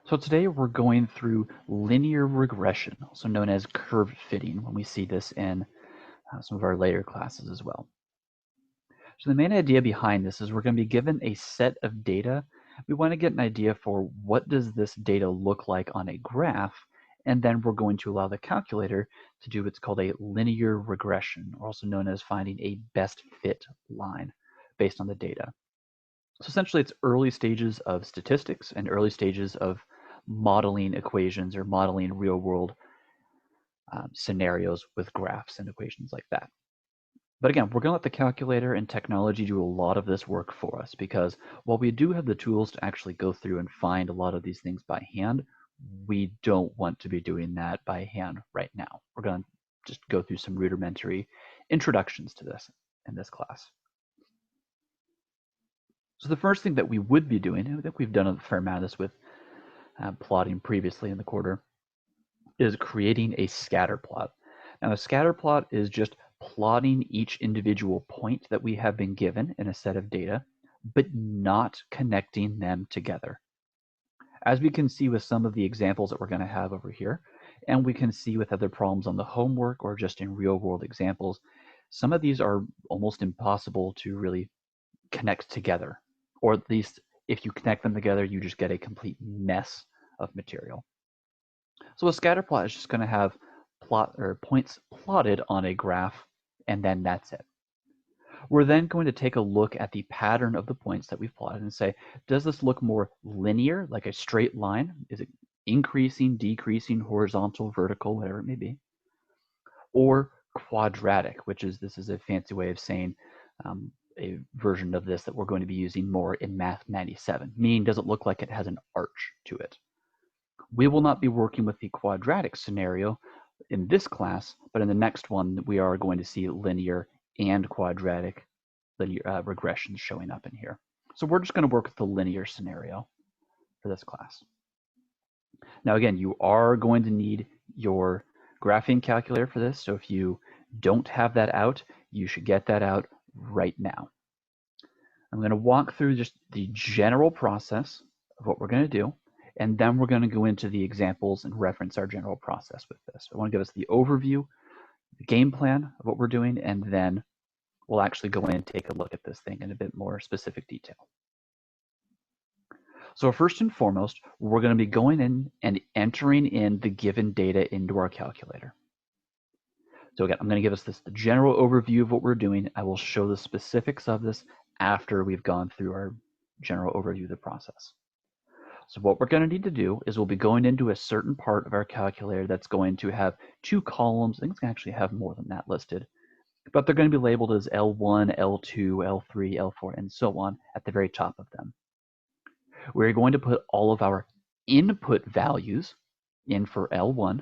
So today we're going through linear regression, also known as curve fitting, when we see this in some of our later classes as well. So the main idea behind this is we're going to be given a set of data. We want to get an idea for what does this data look like on a graph, and then we're going to allow the calculator to do what's called a linear regression, or also known as finding a best fit line based on the data. So essentially it's early stages of statistics and early stages of modeling equations or modeling real world scenarios with graphs and equations like that. But again, we're going to let the calculator and technology do a lot of this work for us, because while we do have the tools to actually go through and find a lot of these things by hand, we don't want to be doing that by hand right now. We're going to just go through some rudimentary introductions to this in this class. So the first thing that we would be doing, and I think we've done a fair amount of this with plotting previously in the quarter, is creating a scatter plot. Now a scatter plot is just plotting each individual point that we have been given in a set of data, but not connecting them together. As we can see with some of the examples that we're going to have over here, and we can see with other problems on the homework or just in real world examples, some of these are almost impossible to really connect together, or at least if you connect them together, you just get a complete mess of material. So a scatter plot is just going to have points plotted on a graph, and then that's it. We're then going to take a look at the pattern of the points that we've plotted and say, does this look more linear, like a straight line? Is it increasing, decreasing, horizontal, vertical, whatever it may be? Or quadratic, which is, this is a fancy way of saying a version of this that we're going to be using more in Math 97, meaning does it look like it has an arch to it? We will not be working with the quadratic scenario in this class, but in the next one, we are going to see linear and quadratic regressions showing up in here. So we're just going to work with the linear scenario for this class. Now, again, you are going to need your graphing calculator for this. So if you don't have that out, you should get that out right now. I'm going to walk through just the general process of what we're going to do, and then we're going to go into the examples and reference our general process with this. I want to give us the overview, the game plan of what we're doing, and then we'll actually go in and take a look at this thing in a bit more specific detail. So first and foremost, we're going to be going in and entering in the given data into our calculator. So again, I'm going to give us the general overview of what we're doing. I will show the specifics of this after we've gone through our general overview of the process. So what we're going to need to do is we'll be going into a certain part of our calculator that's going to have two columns. I think it's going to actually have more than that listed, but they're going to be labeled as L1, L2, L3, L4, and so on at the very top of them. We're going to put all of our input values in for L1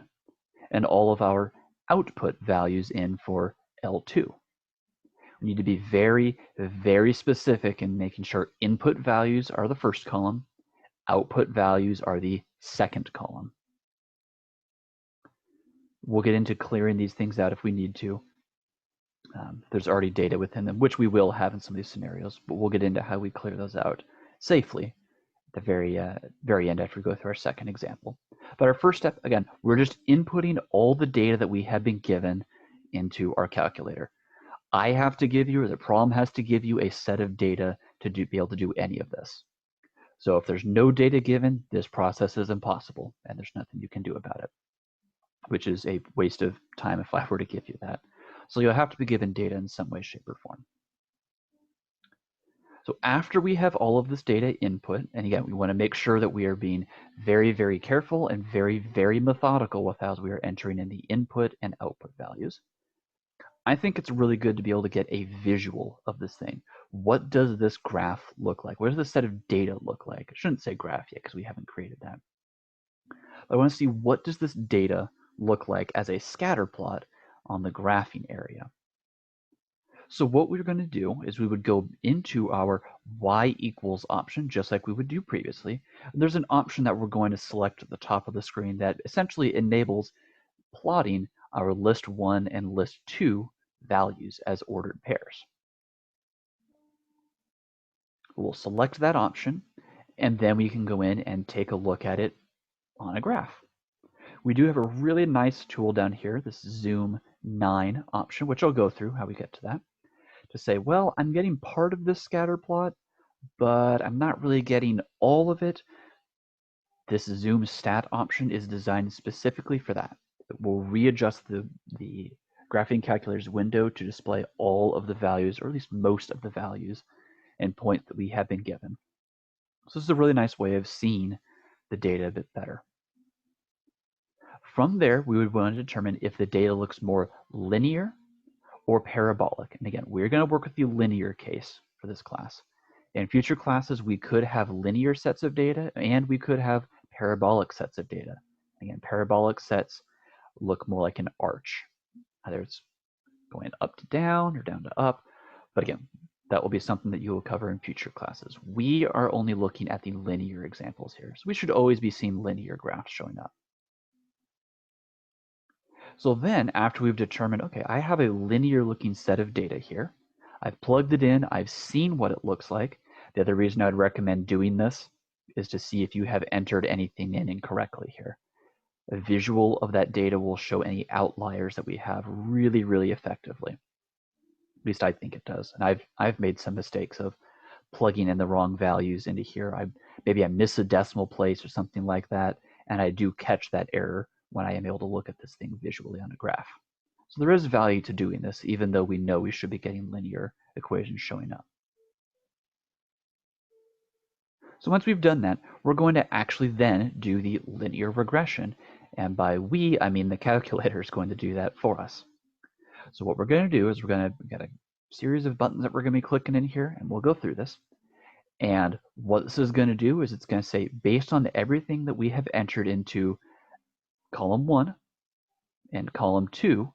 and all of our output values in for L2. We need to be very, very specific in making sure input values are the first column, output values are the second column. We'll get into clearing these things out if we need to. There's already data within them, which we will have in some of these scenarios, but we'll get into how we clear those out safely at the very end after we go through our second example. But our first step, again, we're just inputting all the data that we have been given into our calculator. I have to give you, or the problem has to give you, a set of data to be able to do any of this. So if there's no data given, this process is impossible, and there's nothing you can do about it, which is a waste of time if I were to give you that. So you'll have to be given data in some way, shape, or form. So after we have all of this data input, and again, we want to make sure that we are being very, very careful and very, very methodical with how we are entering in the input and output values. I think it's really good to be able to get a visual of this thing. What does this graph look like? What does this set of data look like? I shouldn't say graph yet because we haven't created that. But I want to see, what does this data look like as a scatter plot on the graphing area? So what we're going to do is we would go into our y equals option, just like we would do previously. There's an option that we're going to select at the top of the screen that essentially enables plotting our list 1 and list 2 values as ordered pairs. We'll select that option, and then we can go in and take a look at it on a graph. We do have a really nice tool down here, this Zoom 9 option, which I'll go through how we get to that, to say, well, I'm getting part of this scatter plot, but I'm not really getting all of it. This Zoom stat option is designed specifically for that. It will readjust the graphing calculator's window to display all of the values, or at least most of the values and points that we have been given. So this is a really nice way of seeing the data a bit better. From there, we would want to determine if the data looks more linear or parabolic. And again, we're going to work with the linear case for this class. In future classes, we could have linear sets of data and we could have parabolic sets of data. Again, parabolic sets look more like an arch. Either it's going up to down or down to up. But again, that will be something that you will cover in future classes. We are only looking at the linear examples here. So we should always be seeing linear graphs showing up. So then after we've determined, okay, I have a linear looking set of data here. I've plugged it in. I've seen what it looks like. The other reason I'd recommend doing this is to see if you have entered anything in incorrectly here. A visual of that data will show any outliers that we have really, really effectively. At least I think it does. And I've made some mistakes of plugging in the wrong values into here. Maybe I miss a decimal place or something like that, and I do catch that error when I am able to look at this thing visually on a graph. So there is value to doing this, even though we know we should be getting linear equations showing up. So once we've done that, we're going to actually then do the linear regression. And by we, I mean the calculator is going to do that for us. So what we're going to do is we're going to get a series of buttons that we're going to be clicking in here, and we'll go through this. And what this is going to do is it's going to say, based on everything that we have entered into column 1 and column 2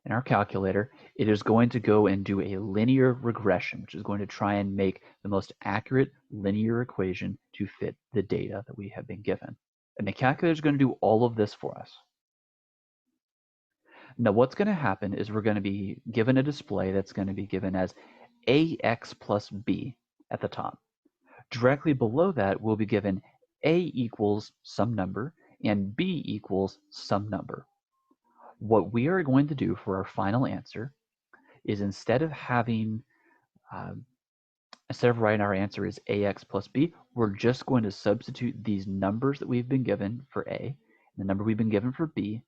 in our calculator, it is going to go and do a linear regression, which is going to try and make the most accurate linear equation to fit the data that we have been given. And the calculator is going to do all of this for us. Now what's going to happen is we're going to be given a display that's going to be given as ax plus b at the top. Directly below that, we'll be given a equals some number and b equals some number. What we are going to do for our final answer is instead of having, instead of writing our answer as ax plus b, we're just going to substitute these numbers that we've been given for a and the number we've been given for b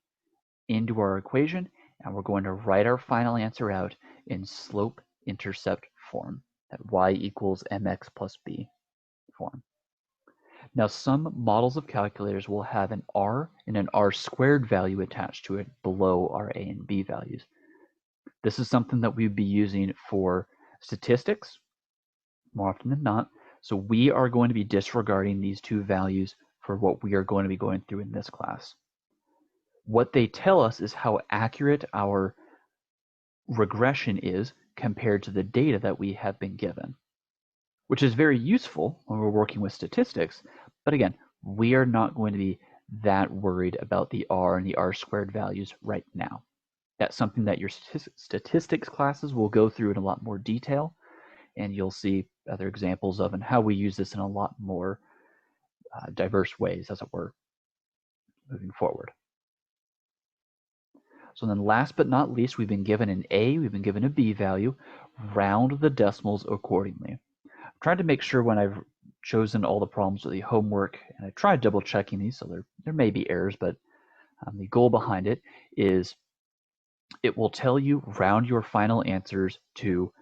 into our equation, and we're going to write our final answer out in slope-intercept form, that y equals mx plus b form. Now, some models of calculators will have an r and an r squared value attached to it below our a and b values. This is something that we'd be using for statistics more often than not. So we are going to be disregarding these two values for what we are going to be going through in this class. What they tell us is how accurate our regression is compared to the data that we have been given, which is very useful when we're working with statistics. But again, we are not going to be that worried about the r and the r squared values right now. That's something that your statistics classes will go through in a lot more detail, and you'll see other examples of and how we use this in a lot more diverse ways, as it were, moving forward. So then last but not least, we've been given an A, we've been given a B value, round the decimals accordingly. I've tried to make sure when I've chosen all the problems with the homework, and I tried double checking these, so there may be errors, but the goal behind it is it will tell you round your final answers to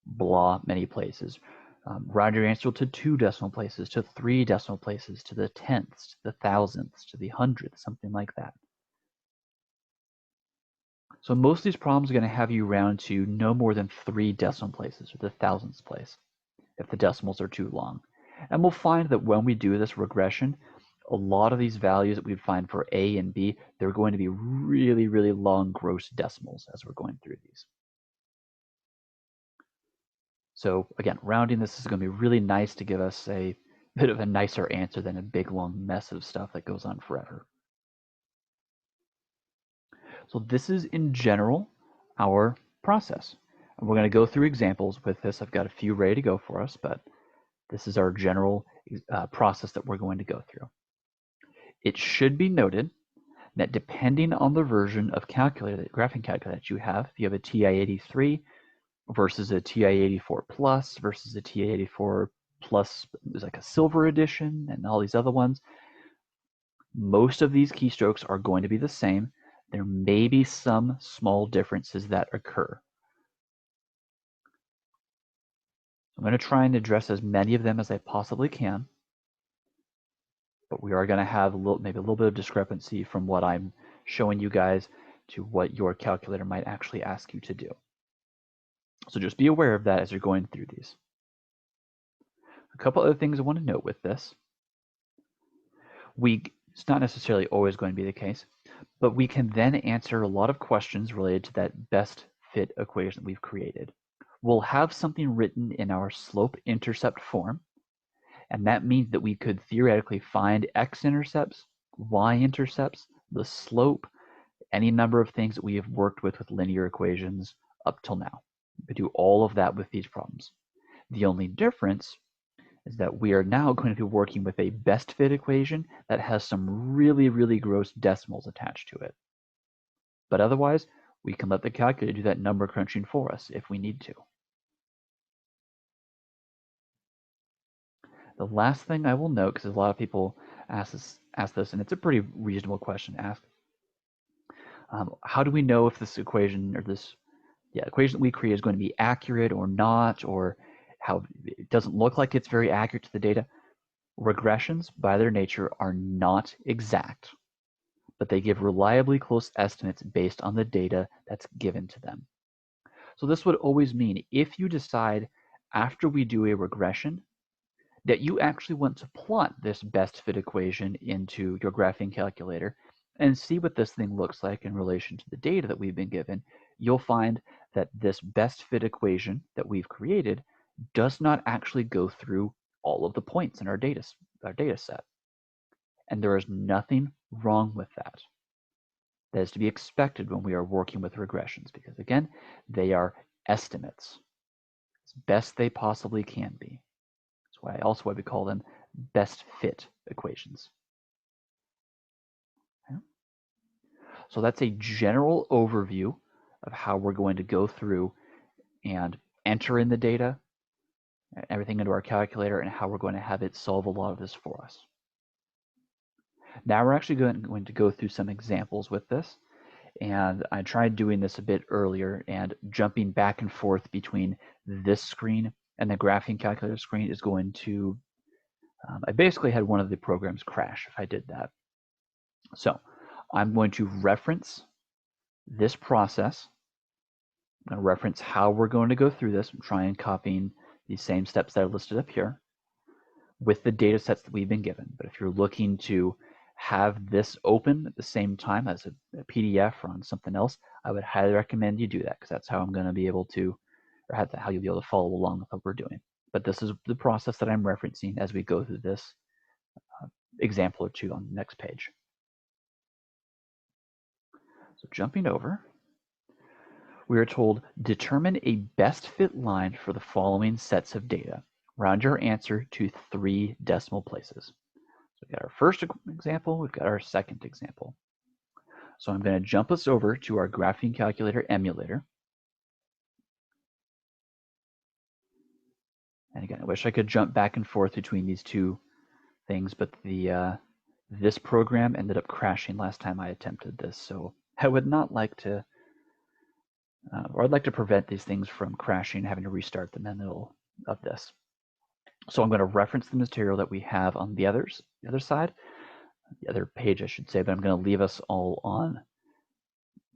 blah many places. Round your answer to 2 decimal places, to 3 decimal places, to the tenths, to the thousandths, to the hundredths, something like that. So most of these problems are going to have you round to no more than 3 decimal places, or the thousandths place, if the decimals are too long. And we'll find that when we do this regression, a lot of these values that we find for A and B, they're going to be really, really long gross decimals as we're going through these. So again, rounding this is going to be really nice to give us a bit of a nicer answer than a big long mess of stuff that goes on forever. So this is in general our process. And we're going to go through examples with this. I've got a few ready to go for us, but this is our general process that we're going to go through. It should be noted that depending on the version of calculator, graphing calculator that you have, if you have a TI-83 versus a TI-84 Plus versus a TI-84 Plus, there's like a silver edition and all these other ones, most of these keystrokes are going to be the same. There may be some small differences that occur. I'm going to try and address as many of them as I possibly can, but we are going to have maybe a little bit of discrepancy from what I'm showing you guys to what your calculator might actually ask you to do. So just be aware of that as you're going through these. A couple other things I want to note with this. It's not necessarily always going to be the case, but we can then answer a lot of questions related to that best fit equation that we've created. We'll have something written in our slope-intercept form, and that means that we could theoretically find x-intercepts, y-intercepts, the slope, any number of things that we have worked with linear equations up till now. We do all of that with these problems. The only difference is that we are now going to be working with a best fit equation that has some really, really gross decimals attached to it. But otherwise, we can let the calculator do that number crunching for us if we need to. The last thing I will note, because a lot of people ask this, and it's a pretty reasonable question to ask. How do we know if this equation or this equation that we create is going to be accurate or not, or how it doesn't look like it's very accurate to the data? Regressions, by their nature, are not exact, but they give reliably close estimates based on the data that's given to them. So this would always mean if you decide after we do a regression that you actually want to plot this best fit equation into your graphing calculator and see what this thing looks like in relation to the data that we've been given, you'll find that this best fit equation that we've created does not actually go through all of the points in our data set. And there is nothing wrong with that. That is to be expected when we are working with regressions, because again, they are estimates as best they possibly can be. That's why we call them best fit equations. Okay. So that's a general overview of how we're going to go through and enter in the data, everything into our calculator, and how we're going to have it solve a lot of this for us. Now we're actually going to go through some examples with this. And I tried doing this a bit earlier, and jumping back and forth between this screen and the graphing calculator screen is going to, I basically had one of the programs crash if I did that. So I'm going to reference this process. I'm going to reference how we're going to go through this. I'm trying copying these same steps that are listed up here with the data sets that we've been given. But if you're looking to have this open at the same time as a PDF or on something else, I would highly recommend you do that, because that's how I'm going to be able to, or how you'll be able to follow along with what we're doing. But this is the process that I'm referencing as we go through this example or two on the next page. So jumping over, we are told, determine a best fit line for the following sets of data. Round your answer to 3 decimal places. So we've got our first example, we've got our second example. So I'm going to jump us over to our graphing calculator emulator. And again, I wish I could jump back and forth between these two things, but this program ended up crashing last time I attempted this. So I would not like to, or I'd like to prevent these things from crashing and having to restart them in the middle of this. So I'm going to reference the material that we have on the other side, the other page I should say, but I'm going to leave us all on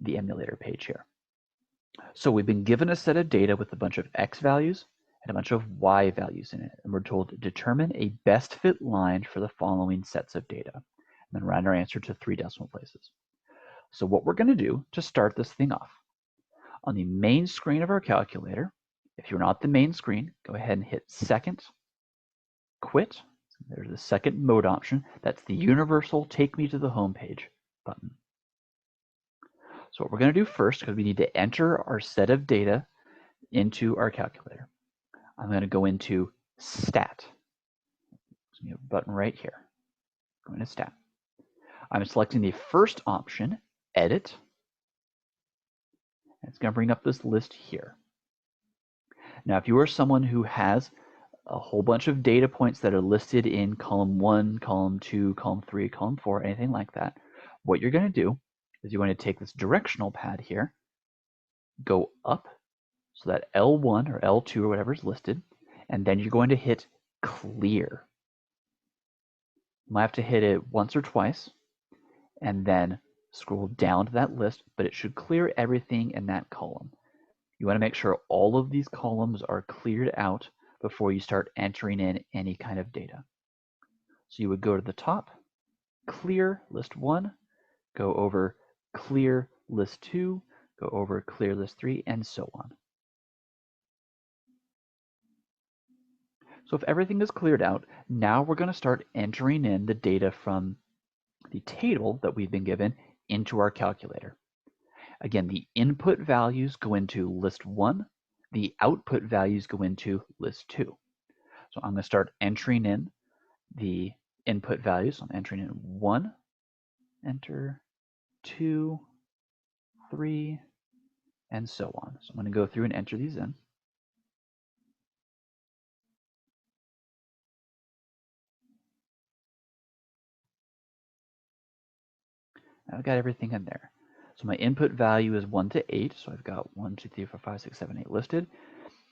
the emulator page here. So we've been given a set of data with a bunch of x values and a bunch of y values in it, and we're told to determine a best fit line for the following sets of data, and then round our answer to 3 decimal places. So what we're going to do to start this thing off, on the main screen of our calculator, if you're not the main screen, go ahead and hit second, quit. There's the second mode option. That's the universal take me to the home page button. So what we're going to do first, because we need to enter our set of data into our calculator, I'm going to go into Stat. There's a button right here. Go into Stat. I'm selecting the first option, Edit. It's going to bring up this list here. Now, if you are someone who has a whole bunch of data points that are listed in column 1, column 2, column 3, column 4, anything like that, what you're going to do is you're going to take this directional pad here, go up so that L1 or L2 or whatever is listed, and then you're going to hit clear. You might have to hit it once or twice, and then scroll down to that list, but it should clear everything in that column. You want to make sure all of these columns are cleared out before you start entering in any kind of data. So you would go to the top, clear list 1, go over clear list 2, go over clear list 3, and so on. So if everything is cleared out, now we're going to start entering in the data from the table that we've been given into our calculator. Again, the input values go into list 1, the output values go into list 2. So I'm going to start entering in the input values. I'm entering in 1, enter, 2, 3, and so on. So I'm going to go through and enter these in. I've got everything in there. So my input value is 1 to 8, so I've got 1, 2, 3, 4, 5, 6, 7, 8 listed.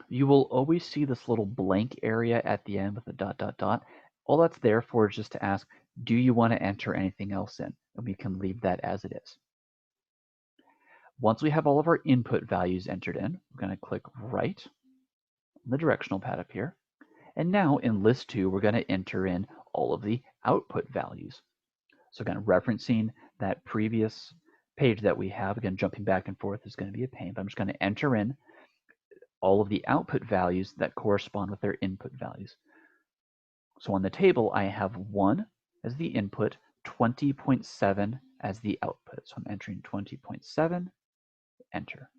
You will always see this little blank area at the end with a dot, dot, dot. All that's there for is just to ask, do you want to enter anything else in? And we can leave that as it is. Once we have all of our input values entered in, we're going to click right on the directional pad up here. And now in list 2, we're going to enter in all of the output values. So again, referencing that previous page that we have, again, jumping back and forth is going to be a pain, but I'm just going to enter in all of the output values that correspond with their input values. So on the table, I have 1 as the input, 20.7 as the output. So I'm entering 20.7, enter.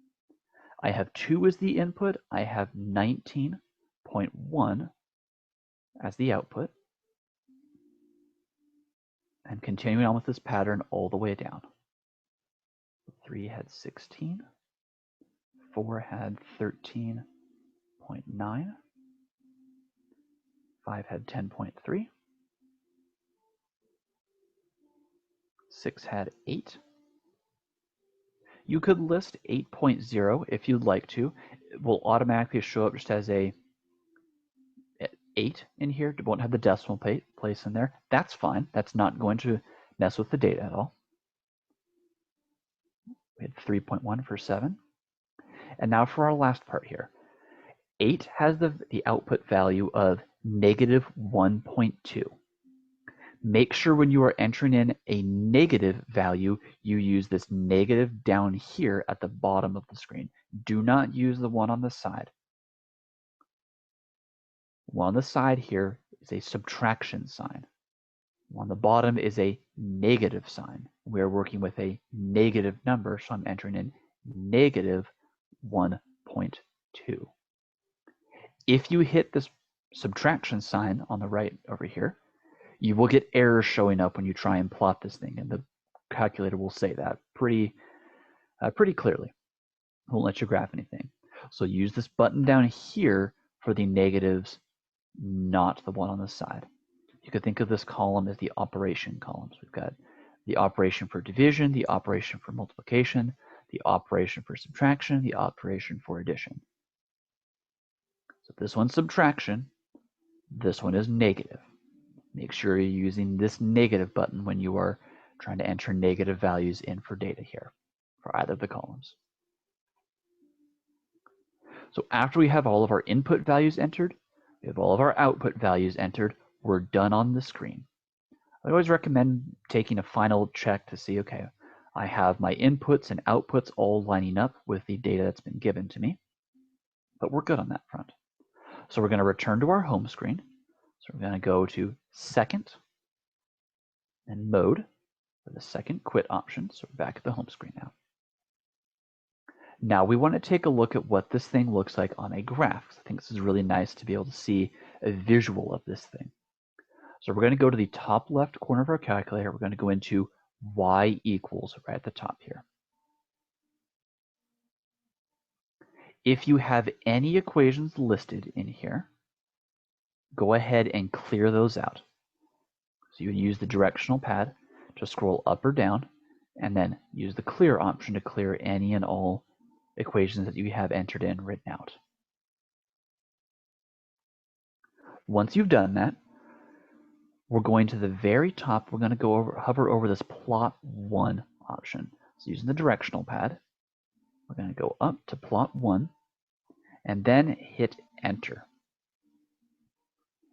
I have 2 as the input, I have 19.1 as the output. And continuing on with this pattern all the way down. 3 had 16, 4 had 13.9, 5 had 10.3, 6 had 8. You could list 8.0 if you'd like to. It will automatically show up just as a 8 in here. It won't have the decimal place in there. That's fine. That's not going to mess with the data at all. We had 3.1 for 7. And now for our last part here. 8 has the output value of negative 1.2. Make sure when you are entering in a negative value, you use this negative down here at the bottom of the screen. Do not use the one on the side. One on the side here is a subtraction sign. One on the bottom is a negative sign. We're working with a negative number, so I'm entering in negative 1.2. If you hit this subtraction sign on the right over here, you will get errors showing up when you try and plot this thing, and the calculator will say that pretty clearly. It won't let you graph anything. So use this button down here for the negatives, not the one on the side. You could think of this column as the operation columns. We've got the operation for division, the operation for multiplication, the operation for subtraction, the operation for addition. So this one's subtraction, this one is negative. Make sure you're using this negative button when you are trying to enter negative values in for data here, for either of the columns. So after we have all of our input values entered, we have all of our output values entered, we're done on the screen. I always recommend taking a final check to see, okay, I have my inputs and outputs all lining up with the data that's been given to me, but we're good on that front. So we're going to return to our home screen. So we're going to go to second and mode for the second quit option. So we're back at the home screen now. Now we want to take a look at what this thing looks like on a graph. I think this is really nice to be able to see a visual of this thing. So we're going to go to the top left corner of our calculator. We're going to go into y equals right at the top here. If you have any equations listed in here, go ahead and clear those out. So you would use the directional pad to scroll up or down, and then use the clear option to clear any and all equations that you have entered in written out. Once you've done that, we're going to the very top. We're going to go hover over this plot 1 option. So using the directional pad, we're going to go up to plot 1 and then hit enter.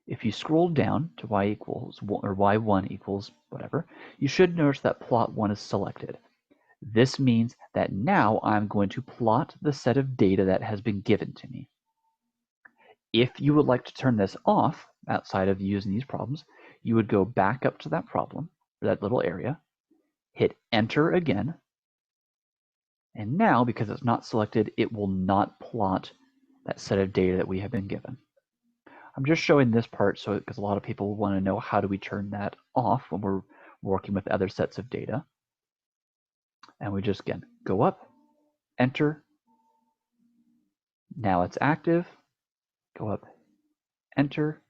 If you scroll down to y equals or y1 equals whatever, you should notice that plot 1 is selected. This means that now I'm going to plot the set of data that has been given to me. If you would like to turn this off outside of using these problems, you would go back up to that problem, or that little area, hit enter again, and now, because it's not selected, it will not plot that set of data that we have been given. I'm just showing this part so because a lot of people want to know how do we turn that off when we're working with other sets of data. And we just, again, go up, enter. Now it's active. Go up, enter,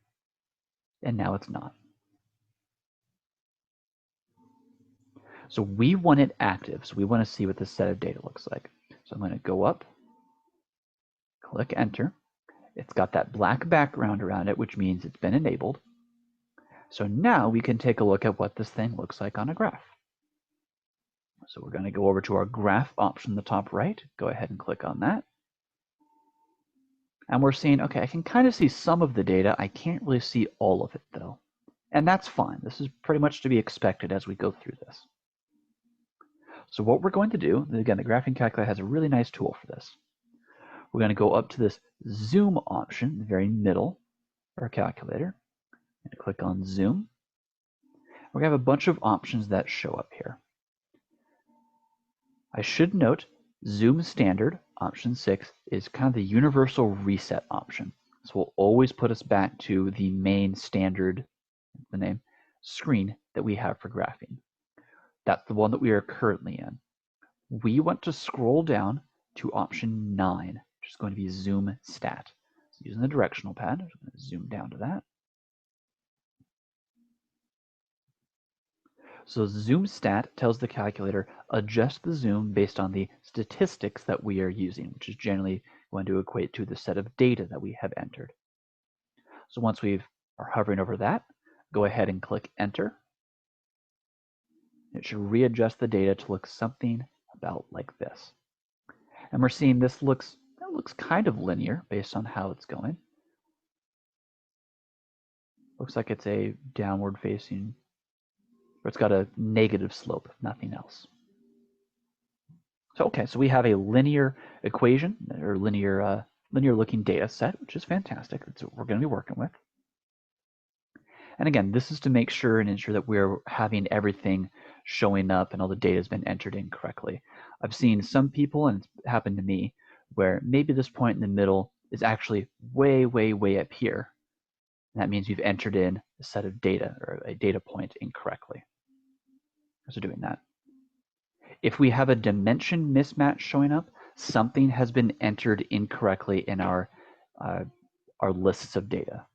and now it's not. So we want it active. So we want to see what this set of data looks like. So I'm going to go up, click enter. It's got that black background around it, which means it's been enabled. So now we can take a look at what this thing looks like on a graph. So we're going to go over to our graph option in the top right. Go ahead and click on that. And we're seeing, okay, I can kind of see some of the data. I can't really see all of it, though. And that's fine. This is pretty much to be expected as we go through this. So what we're going to do, again, the graphing calculator has a really nice tool for this. We're going to go up to this zoom option in the very middle of our calculator. And click on zoom. We're going to have a bunch of options that show up here. I should note zoom standard, option 6, is kind of the universal reset option. So we'll always put us back to the main standard, the name, screen that we have for graphing. That's the one that we are currently in. We want to scroll down to option 9, which is going to be zoom stat. So using the directional pad, I'm going to zoom down to that. So zoom stat tells the calculator adjust the zoom based on the statistics that we are using, which is generally going to equate to the set of data that we have entered. So once we are hovering over that, go ahead and click enter. It should readjust the data to look something about like this. And we're seeing this looks kind of linear based on how it's going. Looks like it's a downward facing, or it's got a negative slope, if nothing else. So okay, so we have a linear equation or linear looking data set, which is fantastic. That's what we're going to be working with. And again, this is to make sure and ensure that we're having everything showing up and all the data has been entered in correctly. I've seen some people, and it's happened to me, where maybe this point in the middle is actually way, way, way up here. And that means we've entered in a set of data or a data point incorrectly. So doing that. If we have a dimension mismatch showing up, something has been entered incorrectly in our lists of data.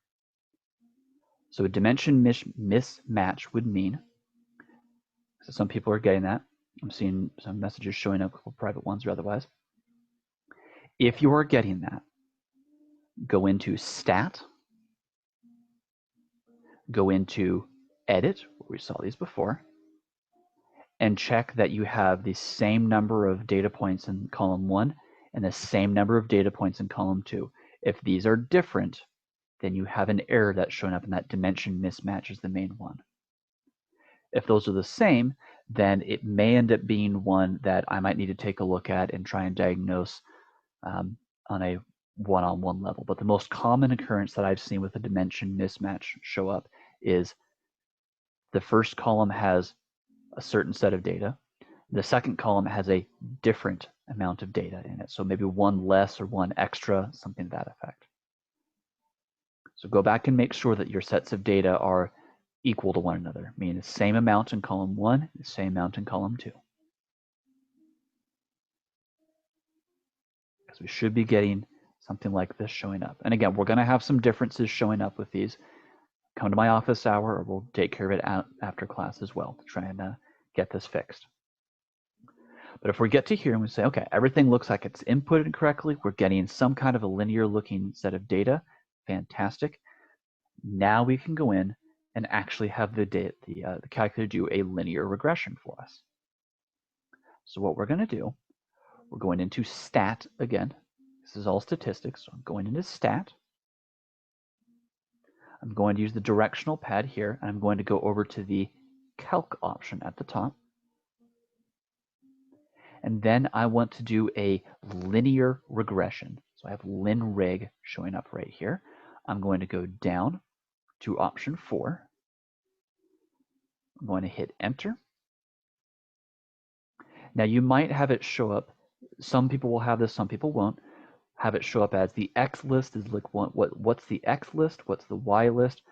So a dimension mismatch would mean, so some people are getting that. I'm seeing some messages showing up, private ones or otherwise. If you are getting that, go into Stat, go into Edit, where we saw these before, and check that you have the same number of data points in column 1 and the same number of data points in column 2. If these are different, then you have an error that's showing up, and that dimension mismatch is the main one. If those are the same, then it may end up being one that I might need to take a look at and try and diagnose on a one-on-one level. But the most common occurrence that I've seen with a dimension mismatch show up is the first column has a certain set of data. The second column has a different amount of data in it. So maybe one less or one extra, something to that effect. So go back and make sure that your sets of data are equal to one another, meaning the same amount in column 1, the same amount in column 2. Because we should be getting something like this showing up. And again, we're going to have some differences showing up with these. Come to my office hour, or we'll take care of it after class as well to try and get this fixed. But if we get to here and we say, okay, everything looks like it's inputted correctly, we're getting some kind of a linear looking set of data, fantastic. Now we can go in and actually have the calculator do a linear regression for us. So what we're going to do, we're going into stat again. This is all statistics, so I'm going into stat. I'm going to use the directional pad here, and I'm going to go over to the calc option at the top. And then I want to do a linear regression. So I have linreg showing up right here. I'm going to go down to option 4. I'm going to hit enter. Now you might have it show up, some people will have this, some people won't, have it show up as the X list is like what's the X list, what's the Y list,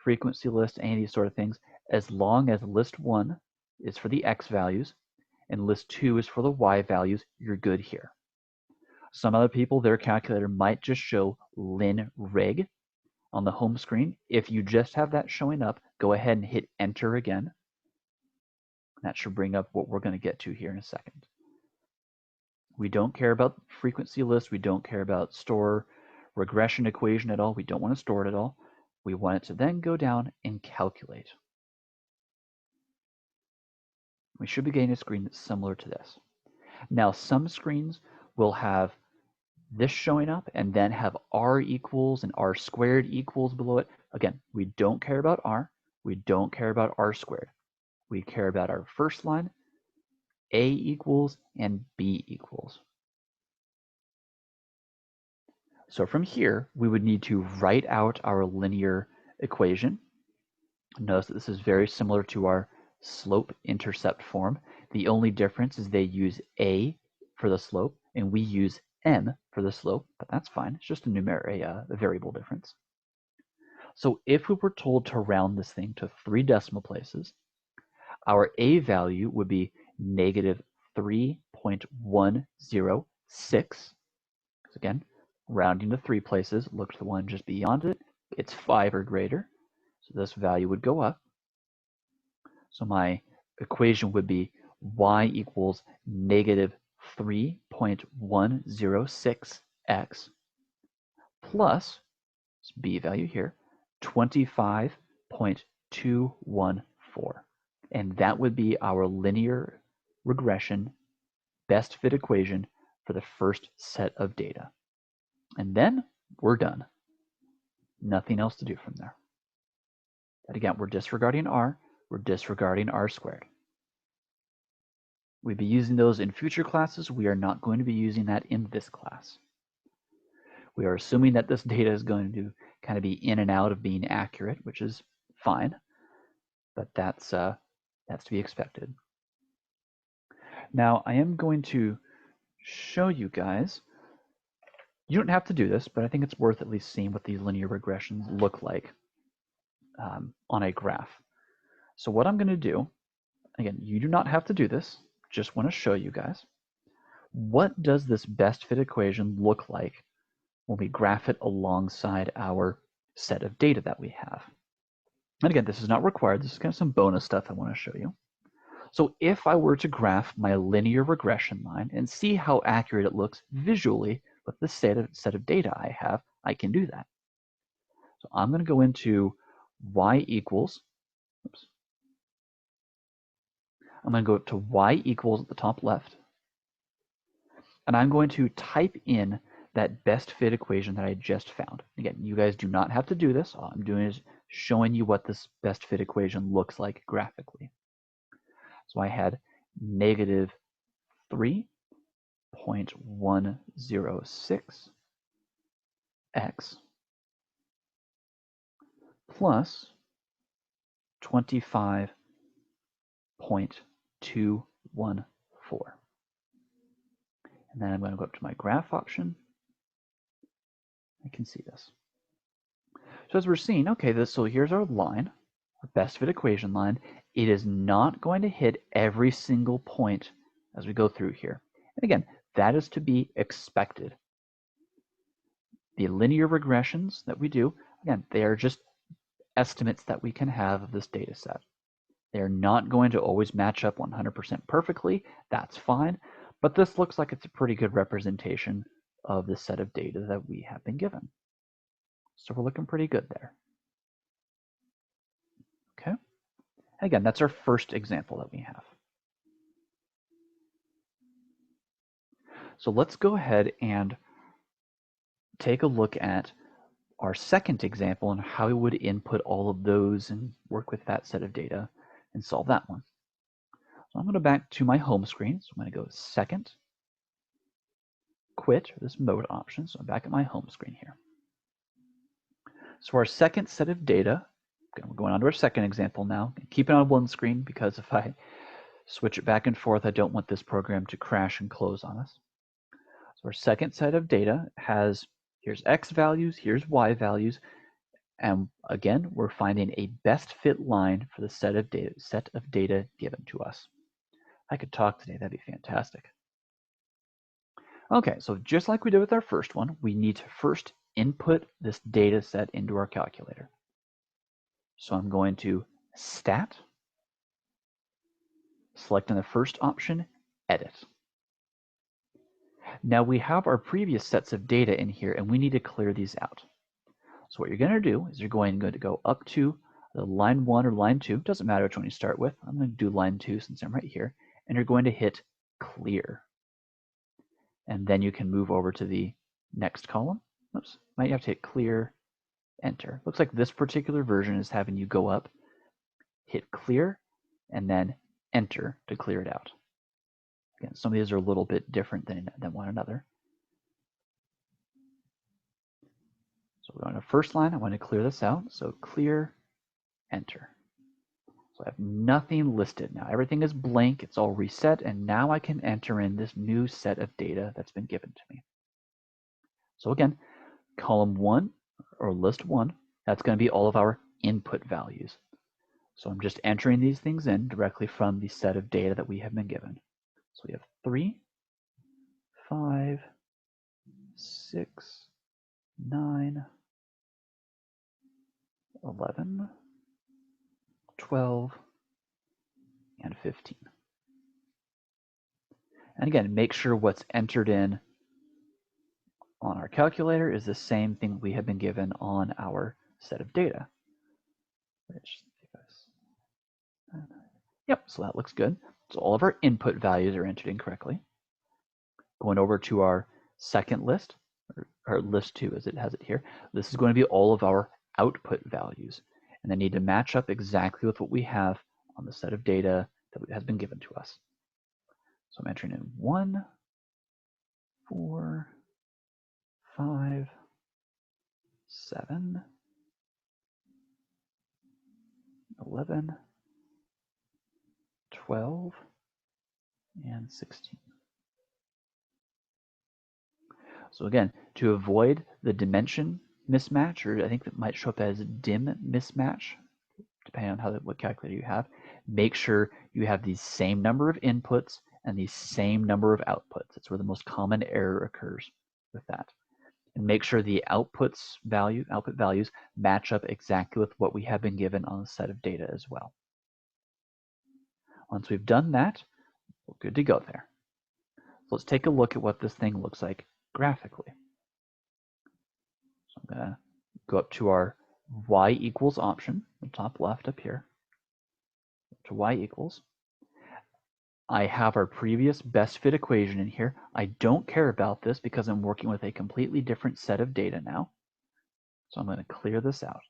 frequency list, any of these sort of things. As long as list 1 is for the X values and list 2 is for the Y values, you're good here. Some other people, their calculator might just show linreg on the home screen. If you just have that showing up, go ahead and hit enter again. That should bring up what we're going to get to here in a second. We don't care about frequency list. We don't care about store regression equation at all. We don't want to store it at all. We want it to then go down and calculate. We should be getting a screen that's similar to this. Now, some screens will have this showing up and then have r equals and r squared equals below it. Again, we don't care about r. We don't care about r squared. We care about our first line, a equals and b equals. So from here, we would need to write out our linear equation. Notice that this is very similar to our slope-intercept form. The only difference is they use a for the slope, and we use m for the slope, but that's fine. It's just a variable difference. So if we were told to round this thing to 3 decimal places, our a value would be negative 3.106. Again, rounding to 3 places, look to the one just beyond it. It's 5 or greater, so this value would go up. So my equation would be y equals negative 3.106x plus this b value here, 25.214. And that would be our linear regression best fit equation for the first set of data. And then we're done. Nothing else to do from there. And again, we're disregarding r, we're disregarding r squared. We'd be using those in future classes. We are not going to be using that in this class. We are assuming that this data is going to kind of be in and out of being accurate, which is fine, but that's to be expected. Now, I am going to show you guys. You don't have to do this, but I think it's worth at least seeing what these linear regressions look like on a graph. So what I'm going to do, again, you do not have to do this, just want to show you guys. What does this best fit equation look like when we graph it alongside our set of data that we have? And again, this is not required. This is kind of some bonus stuff I want to show you. So if I were to graph my linear regression line and see how accurate it looks visually with the set of data I have, I can do that. So I'm going to go into y equals, oops. I'm going to go to y equals at the top left, and I'm going to type in that best fit equation that I just found. Again, you guys do not have to do this. All I'm doing is showing you what this best fit equation looks like graphically. So I had negative 3.106 x plus 25.214. And then I'm going to go up to my graph option. I can see this. So as we're seeing, okay, so here's our line. our best fit equation line, it is not going to hit every single point as we go through here. And again, that is to be expected. The linear regressions that we do, again, they are just estimates that we can have of this data set. They're not going to always match up 100% perfectly. That's fine. But this looks like it's a pretty good representation of the set of data that we have been given. So we're looking pretty good there. Okay. Again, that's our first example that we have. So let's go ahead and take a look at our second example and how we would input all of those and work with that set of data and solve that one. So I'm going to go back to my home screen. So I'm going to go second, quit, or this mode option. So I'm back at my home screen here. So our second set of data, we're going on to our second example now. Keep it on one screen because if I switch it back and forth, I don't want this program to crash and close on us. So our second set of data has, here's X values, here's Y values, and again, we're finding a best fit line for the set of data given to us. I could talk today, that'd be fantastic. Okay, so just like we did with our first one, we need to first input this data set into our calculator. So I'm going to Stat, select in the first option, Edit. Now we have our previous sets of data in here and we need to clear these out. So what you're going to do is you're going to go up to the line 1 or line 2, doesn't matter which one you start with. I'm going to do line 2 since I'm right here, and you're going to hit Clear. And then you can move over to the next column. Oops, might have to hit Clear, Enter. Looks like this particular version is having you go up, hit Clear, and then Enter to clear it out. Again, some of these are a little bit different than one another. So we're on the first line, I want to clear this out. So Clear, Enter. So I have nothing listed now. Everything is blank, it's all reset, and now I can enter in this new set of data that's been given to me. So again, column 1, or list 1, that's going to be all of our input values. So I'm just entering these things in directly from the set of data that we have been given. So we have 3, 5, 6, 9, 11, 12, and 15. And again, make sure what's entered in on our calculator is the same thing we have been given on our set of data. Yep, so that looks good. So all of our input values are entered in correctly. Going over to our second list, or list 2 as it has it here, this is going to be all of our output values. And they need to match up exactly with what we have on the set of data that has been given to us. So I'm entering in 1, 4, 5, 7, 11, 12, and 16. So again, to avoid the dimension mismatch, or I think that might show up as dim mismatch, depending on what calculator you have, make sure you have the same number of inputs and the same number of outputs. That's where the most common error occurs with that. And make sure the output values match up exactly with what we have been given on the set of data as well. Once we've done that, we're good to go there. So let's take a look at what this thing looks like graphically. So I'm going to go up to our y equals option, the top left up here, to y equals. I have our previous best fit equation in here. I don't care about this because I'm working with a completely different set of data now. So I'm going to clear this out.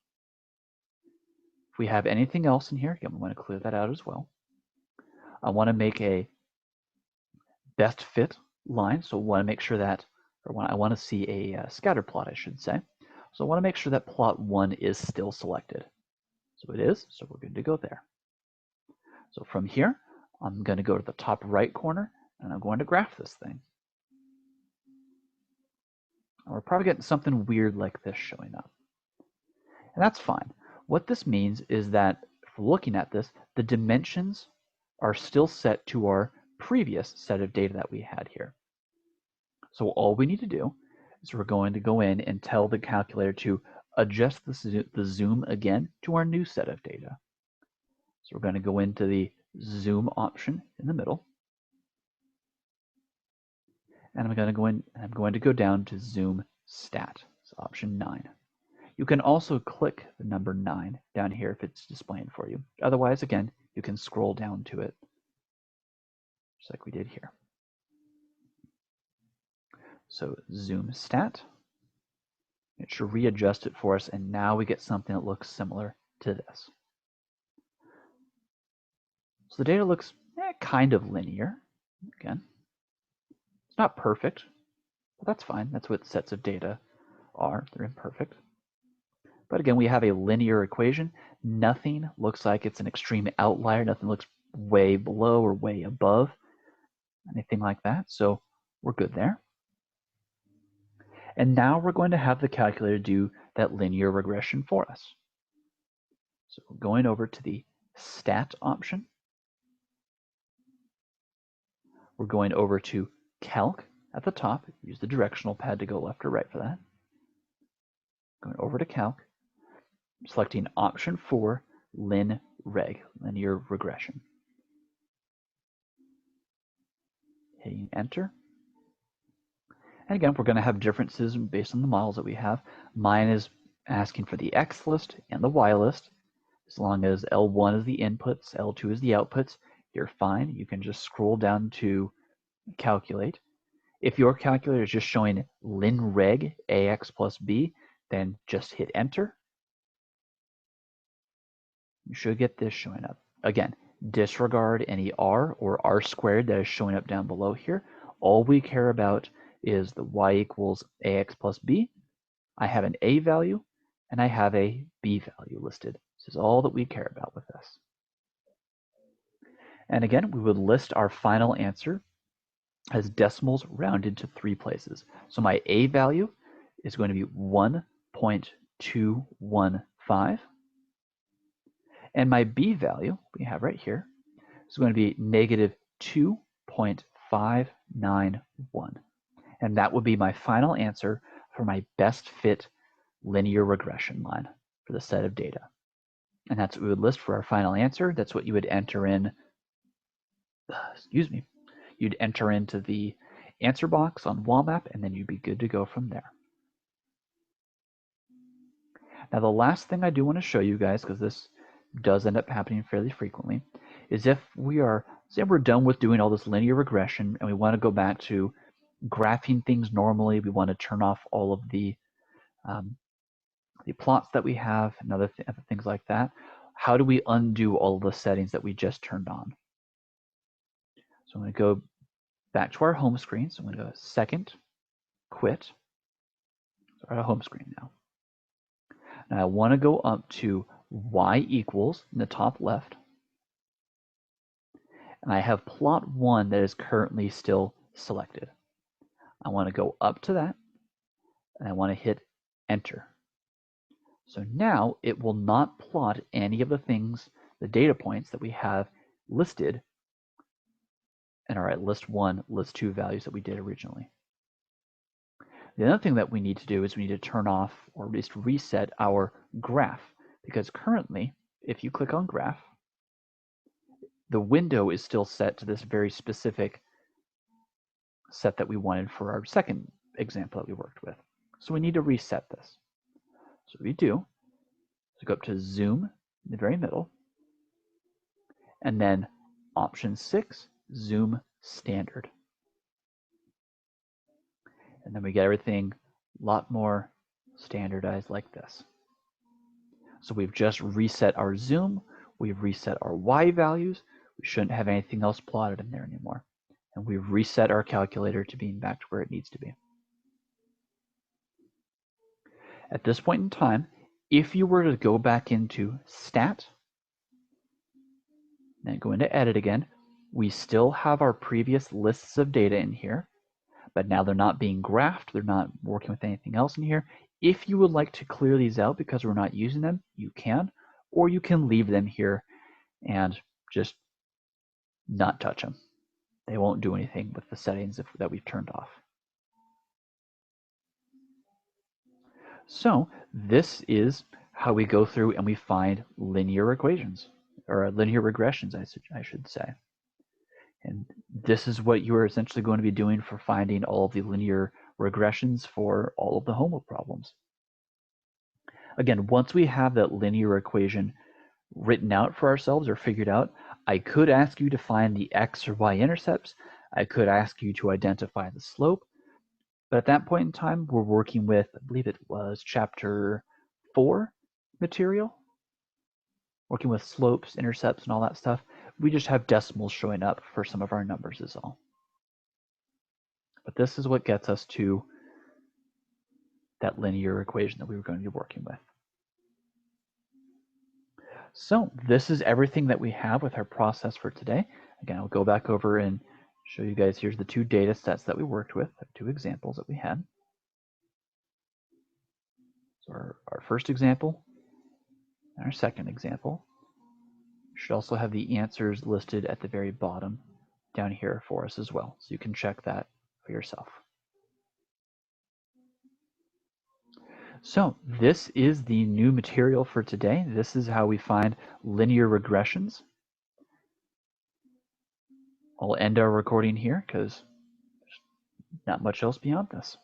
If we have anything else in here, I'm going to clear that out as well. I want to make a best fit line. So I want to make sure that, I want to see a scatter plot, I should say. So I want to make sure that plot 1 is still selected. So it is, so we're good to go there. So from here, I'm going to go to the top right corner and I'm going to graph this thing. And we're probably getting something weird like this showing up. And that's fine. What this means is that looking at this, the dimensions are still set to our previous set of data that we had here. So all we need to do is we're going to go in and tell the calculator to adjust the zoom again to our new set of data. So we're going to go into the zoom option in the middle. And I'm going to go in and I'm going to go down to zoom stat. So option 9. You can also click the number 9 down here if it's displaying for you. Otherwise, again, you can scroll down to it, just like we did here. So zoom stat. It should readjust it for us, and now we get something that looks similar to this. So the data looks kind of linear. Again, it's not perfect, but that's fine. That's what sets of data are. They're imperfect. But again, we have a linear equation. Nothing looks like it's an extreme outlier. Nothing looks way below or way above, anything like that. So we're good there. And now we're going to have the calculator do that linear regression for us. So we're going over to the stat option. We're going over to calc at the top. Use the directional pad to go left or right for that. Going over to calc, selecting option 4, linreg, linear regression. Hitting enter. And again, we're going to have differences based on the models that we have. Mine is asking for the X list and the Y list. As long as L1 is the inputs, L2 is the outputs, you're fine. You can just scroll down to calculate. If your calculator is just showing linreg AX plus B, then just hit enter. You should get this showing up. Again, disregard any R or R squared that is showing up down below here. All we care about is the Y equals AX plus B. I have an A value and I have a B value listed. This is all that we care about with this. And again, we would list our final answer as decimals rounded to 3 places. So my A value is going to be 1.215. And my B value, we have right here, is going to be negative 2.591. And that would be my final answer for my best fit linear regression line for the set of data. And that's what we would list for our final answer. That's what you would enter in, you'd enter into the answer box on WAMAP, and then you'd be good to go from there. Now the last thing I do want to show you guys, because this does end up happening fairly frequently, is if we are, say we're done with doing all this linear regression and we want to go back to graphing things normally, we want to turn off all of the plots that we have and other things like that. How do we undo all of the settings that we just turned on? So I'm going to go back to our home screen. So I'm going to go second, quit. So we're at a home screen now. Now I want to go up to Y equals in the top left. And I have plot 1 that is currently still selected. I want to go up to that and I want to hit enter. So now it will not plot any of the things, the data points that we have listed in our list 1, list 2 values that we did originally. The other thing that we need to do is we need to turn off or at least reset our graph, because currently, if you click on graph, the window is still set to this very specific set that we wanted for our second example that we worked with. So we need to reset this. So what we do is go up to zoom in the very middle, and then option 6, zoom standard. And then we get everything a lot more standardized like this. So we've just reset our zoom, we've reset our Y values, we shouldn't have anything else plotted in there anymore. And we've reset our calculator to being back to where it needs to be. At this point in time, if you were to go back into stat, then go into edit again, we still have our previous lists of data in here, but now they're not being graphed, they're not working with anything else in here. If you would like to clear these out because we're not using them, you can, or you can leave them here and just not touch them. They won't do anything with the settings that we've turned off. So this is how we go through and we find linear equations, or linear regressions, I should say. And this is what you are essentially going to be doing for finding all of the linear regressions for all of the homework problems. Again, once we have that linear equation written out for ourselves or figured out, I could ask you to find the x or y intercepts. I could ask you to identify the slope. But at that point in time, we're working with, I believe it was chapter 4 material, working with slopes, intercepts, and all that stuff. We just have decimals showing up for some of our numbers is all. But this is what gets us to that linear equation that we were going to be working with. So this is everything that we have with our process for today. Again, I'll go back over and show you guys. Here's the 2 data sets that we worked with, 2 examples that we had. So our first example and our second example. Should also have the answers listed at the very bottom down here for us as well, so you can check that for yourself. So this is the new material for today. This is how we find linear regressions. I'll end our recording here because there's not much else beyond this.